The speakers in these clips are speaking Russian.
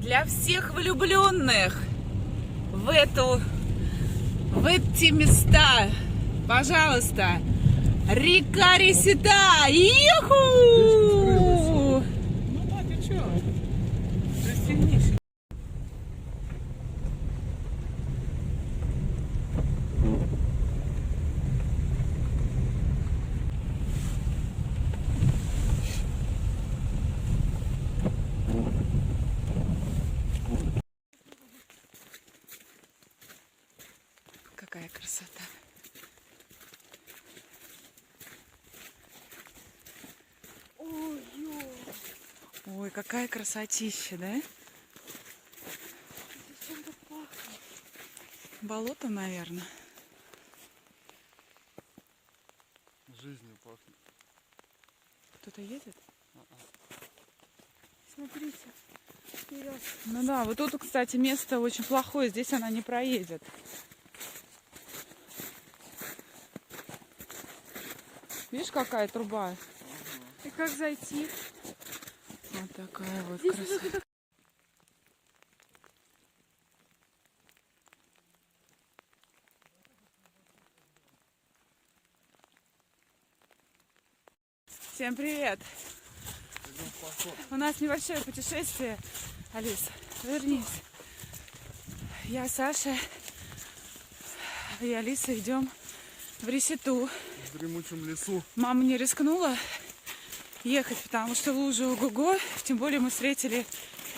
Для всех влюбленных в эти места, пожалуйста, река Ресита. Иху! Ну да, ты чё? Пристегнись. Какая красота. Ой, какая красотища, да? Болото, наверное. Жизнью пахнет. Кто-то едет? Смотрите, вперед. Ну да, вот тут, кстати, место очень плохое. Здесь она не проедет. Видишь, какая труба? И как зайти? Вот такая вот Здесь красота. вот Всем привет! У нас небольшое путешествие. Алиса, вернись. Я, Саша и Алиса идем в Реситу. В дремучем лесу. Мама не рискнула ехать, потому что лужа ого-го. Тем более мы встретили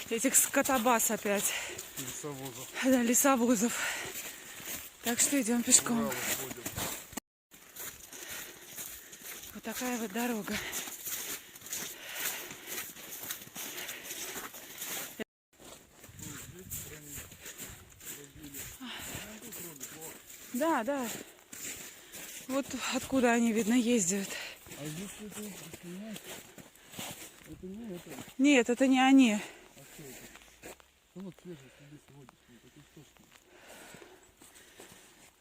этих скотобаз опять. Лесовозов. Да, лесовозов. Так что идем пешком. Браво, ходим. Вот такая вот дорога. Да, да. Вот откуда они, видно, ездят. А здесь это снимать? Это не это. Нет, это не они. А что это? Ну вот свежий следы сегодняшний. Это что ж?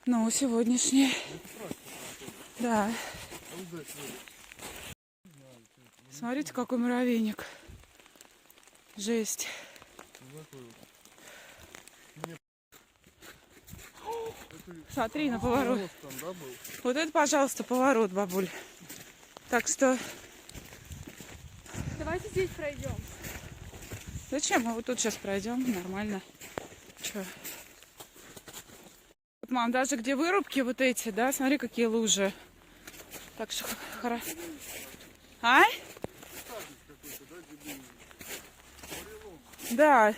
Ну, сегодняшний. Это практика. Да. А вот дальше вот. Смотрите, какой муравейник. Жесть. Такой вот. Мне... Смотри на поворот. Там, да, был? Вот это, пожалуйста, поворот, бабуль. Так что давайте здесь пройдем. зачем? Мы вот тут сейчас пройдем. Нормально. Че? Вот, мам, даже где вырубки вот эти, да, смотри, какие лужи. Так что хорошо. А? Да.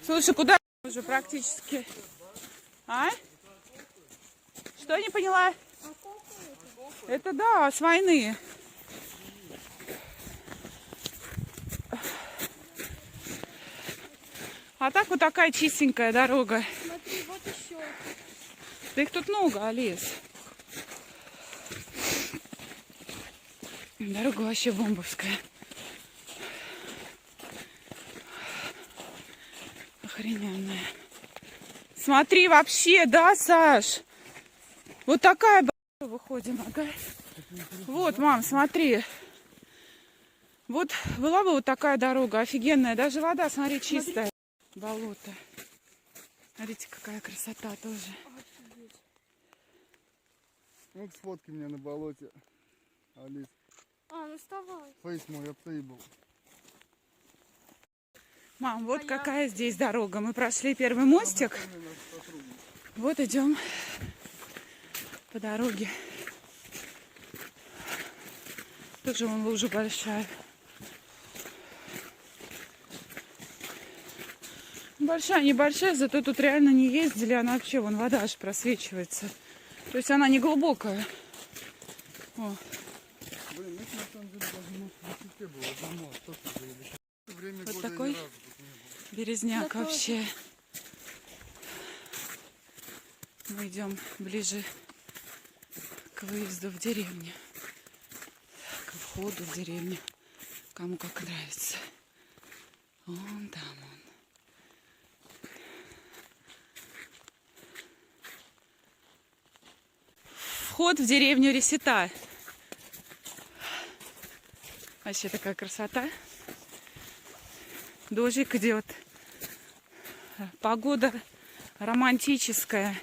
Слушай, куда уже практически? А? Что, не поняла? Это да, с войны. А так вот такая чистенькая дорога. Смотри, вот еще. Да их тут много, Алис. Дорога вообще бомбовская. Охрененная. Смотри, вообще, да, Саш? Вот такая выходим, ага. Вот, мам, смотри. Вот была бы вот такая дорога, офигенная. Даже вода, смотри, чистая. Болото. Смотрите, какая красота тоже. Вот сфотки меня на болоте. Алис. А, ну вставай. Фейс мой обсейбл. Мам, вот какая здесь дорога. Мы прошли первый мостик. Вот идем по дороге. Тоже вон лужа большая. Большая, небольшая, зато тут реально не ездили. Она вообще, вон вода аж просвечивается. То есть она не глубокая. О. Блин, это на самом деле даже может в Ресите было. Я думал, что это за еле. Время Вот года такой ни разу тут не было. березняк Готово. вообще. Мы идем ближе к выезду в деревню. К входу в деревню. Кому как нравится. Вон там он. Вход в деревню Ресита. Вообще такая красота. Дождик идет. Погода романтическая.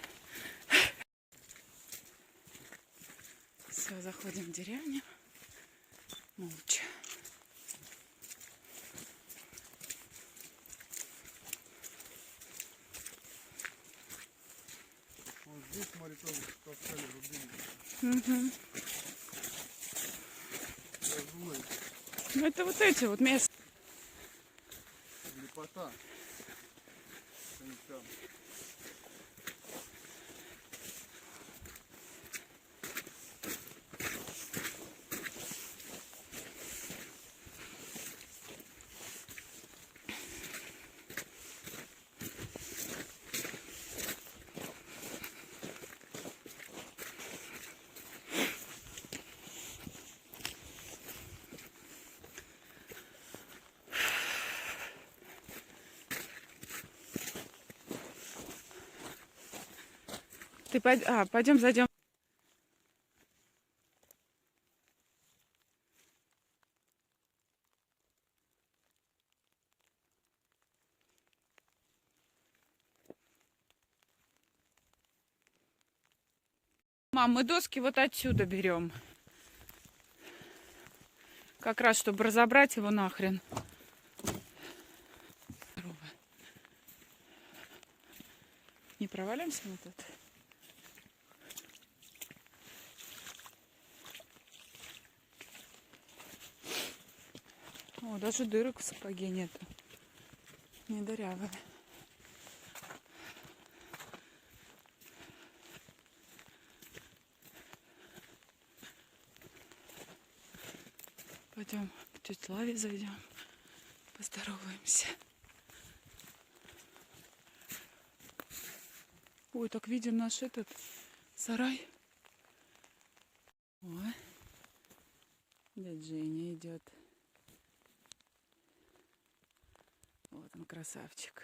Все, заходим в деревню. Молча. Вот здесь, смотри, тоже таскали, рубили. Угу. Разумеется, Ну, это вот эти вот места. лепота. Они там. Пойдем зайдем. Мам, мы доски вот отсюда берем. Как раз, чтобы разобрать его нахрен. Не провалимся мы тут? О, даже дырок в сапоге нету. Не дырявая. Пойдем к тете Лаве зайдем. Поздороваемся. Ой, так видим наш этот сарай. Ой. Дядя Женя идет. Вот он, красавчик.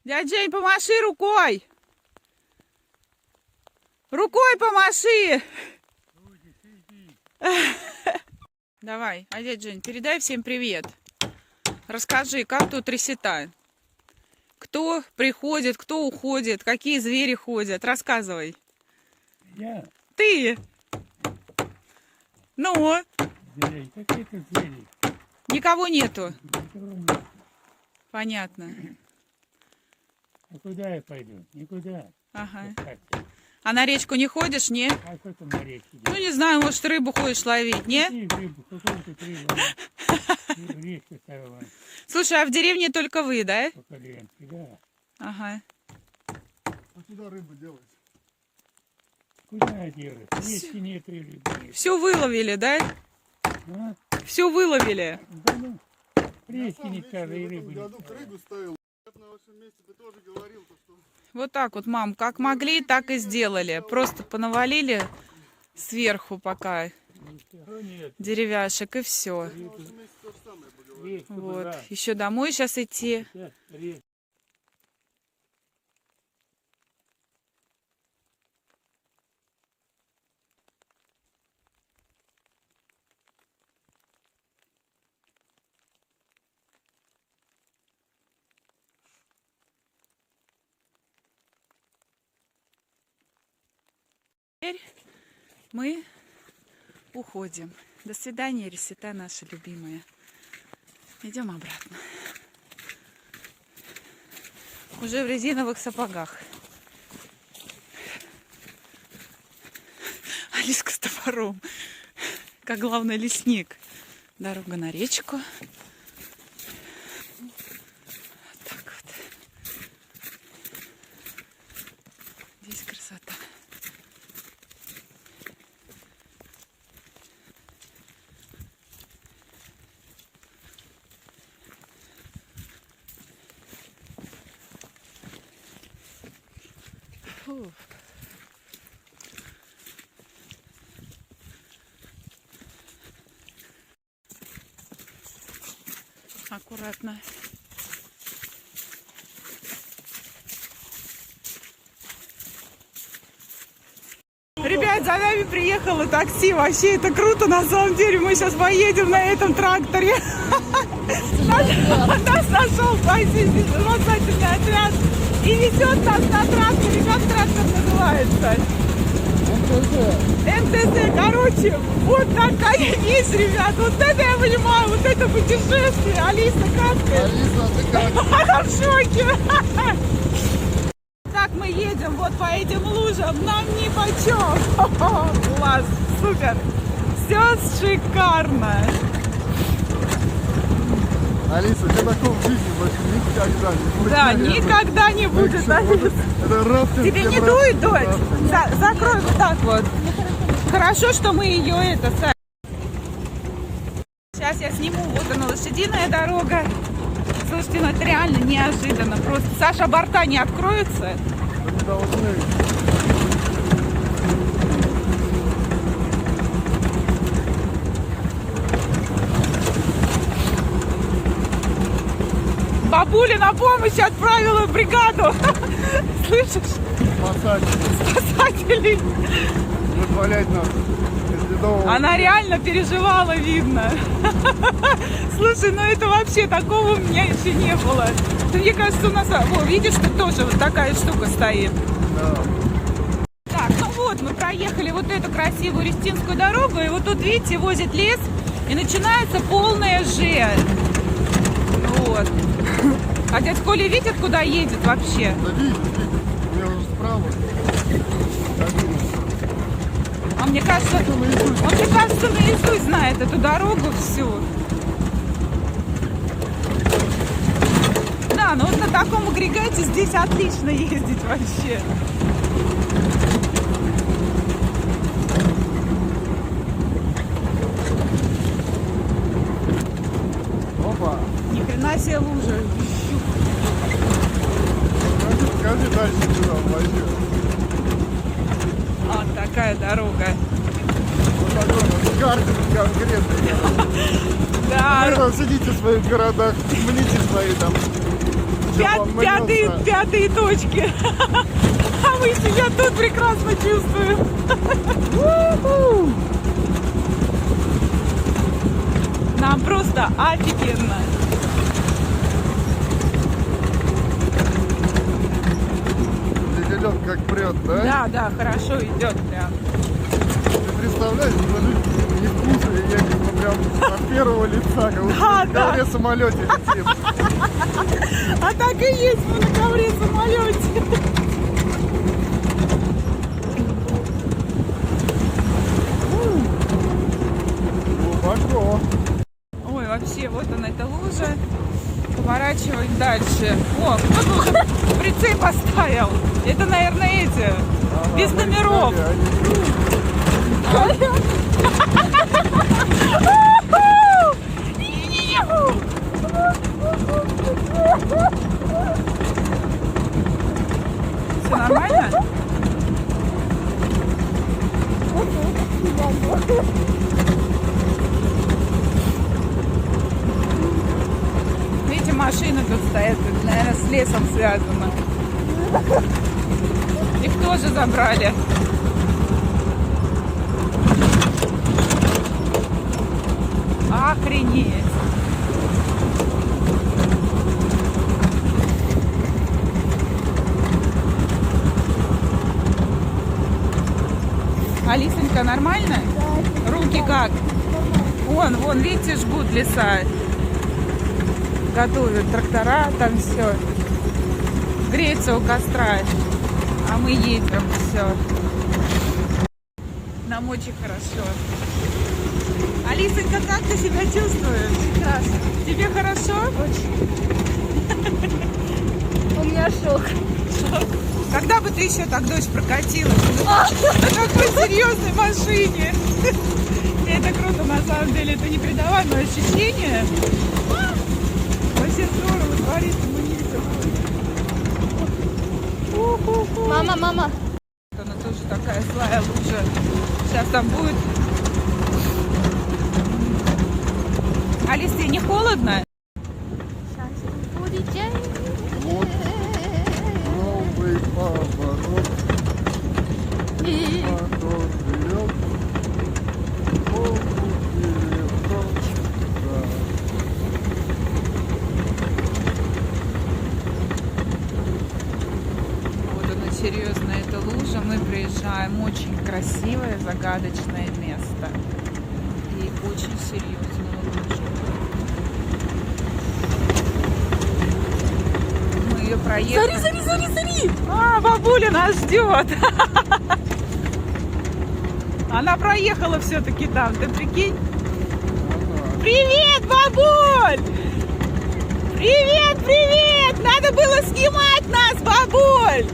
Дядя Жень, помаши рукой! Рукой помаши! Давай, а дядя Жень, передай всем привет. Расскажи, как тут Ресита? Кто приходит, кто уходит, какие звери ходят? Рассказывай. Я? Ты? Ну? Зверей. Какие-то звери. Никого нету. Никого нет. Понятно. А куда я пойду? Никуда. Ага. Вот так. А на речку не ходишь, не? А что там на речке Ну, делать? не знаю, может, рыбу ходишь ловить, не? Какие рыбы? Какую тут рыбу? Речку ставила. Слушай, а в деревне только вы, да? По коленке, да. Ага. А куда рыба делается? Куда делать? Речки нет и рыбы нет. Все выловили, да? А? Все выловили. Да ну. Я Речки сам не лично скажи, и в рыбы этом не году скажи. крыгу ставил. На вашем месте бы тоже говорил, что Вот так вот, мам, как могли, так и сделали. Просто понавалили сверху пока Ну, нет. деревяшек и все. на вашем месте то же самое бы говорил. Речку бы, Вот. да. Еще домой сейчас идти. Сейчас речку. Теперь мы уходим. До свидания, Ресита наша любимая. Идем обратно. Уже в резиновых сапогах. Алиска с топором. Как главный лесник. Дорога на речку. Вот так вот. Здесь красота. Фу. Аккуратно. Ребят, за нами приехало такси, вообще это круто, на самом деле, мы сейчас поедем на этом тракторе. Нас нашел спасательный отряд и везет нас на тракторе, как трактор называется? МТЗ, короче, вот такая вещь, ребят, вот это я понимаю, вот это путешествие. Алиса, как ты? Алиса, ты как? Она в шоке. Так мы едем вот по этим лужам, нам ни почем. Класс, супер, все шикарно. Алиса, тебя такого в жизни больше никогда не будет. Да, никогда не будет, Алиса. Это рафтинг. Тебе не дует, дочь? Закрой вот так вот. Хорошо, что мы ее Сейчас я сниму, вот она, лошадиная дорога. Слушайте, ну это реально неожиданно. Просто, Саша, борта не откроются? Не должны. Бабуля на помощь отправила бригаду. Слышишь? Спасателей. Вызволять нас из ледового. Она реально переживала, видно. Слушай, ну это вообще такого у меня еще не было. Мне кажется, у нас... О, видишь, тут тоже вот такая штука стоит. Да. Так, ну вот, мы проехали вот эту красивую Рестинскую дорогу, и вот тут, видите, возит лес, и начинается полная Ж. Вот. А дядь Коля видит, куда едет вообще? Да видишь, у меня уже справа. А мне кажется, наизусть знает эту дорогу всю. Да, ну вот на таком агрегате здесь отлично ездить вообще. Опа. Ни хрена себе лужа. Скажи дальше, куда он пойдет. Вот такая дорога. Вот такой вот картинг конкретный. Да. Вы там сидите в своих городах, мните свои там. Пятые точки. А мы себя тут прекрасно чувствуем. Нам просто офигенно. Идет как прет, да? Да, да, хорошо идет прям. Ты представляешь, даже не вкусно едет, но прям от первого лица, как будто Да, на да. ковре самолете летим. А так и есть, мы на ковре самолете. Глубоко. Ой, вообще, вот она, эта лужа. Поворачиваем дальше. О, кто-то уже прицеп поставил. Это, наверное, эти. Ага, Без мы номеров. взяли, Все нормально? Видите, машины тут стоят, это, наверное, с лесом связано. Их тоже забрали. Охренеть. Алисонька, нормально? Руки как? Вон, видите, жгут леса. Готовят трактора, там все. Греется у костра. А мы едем, все. Нам очень хорошо. Алисонька, как ты себя чувствуешь? Прекрасно. Тебе хорошо? У меня шок. Когда бы ты еще так дочь прокатила? На такой серьезной машине. И это круто, на самом деле. Это непередаваемое ощущение. Вообще здорово творится, мы не видим. Мама. Она тоже такая злая лужа. Сейчас там будет. Алис, тебе не холодно? Сейчас будет день. Вот. Новый поворот. Мотор вперед. открываем очень красивое, загадочное место. И очень серьезную лыжу. Мы ее проехали. Смотри! А, бабуля нас ждет. Она проехала все-таки там, ты прикинь? Привет, бабуль! Привет, привет! Надо было снимать нас, бабуль!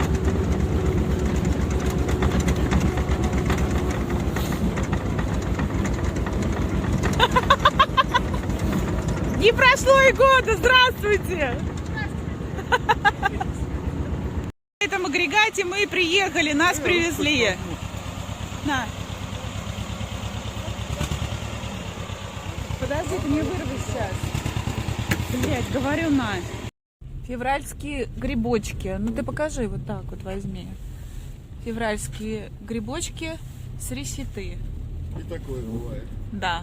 Не прошло и года, здравствуйте! На этом агрегате мы приехали, нас привезли. На. Подожди, ты не вырвешь сейчас. Блять, говорю, на. Февральские грибочки. Ну ты покажи, вот так вот возьми. Февральские грибочки с реситы. И такое бывает. Да.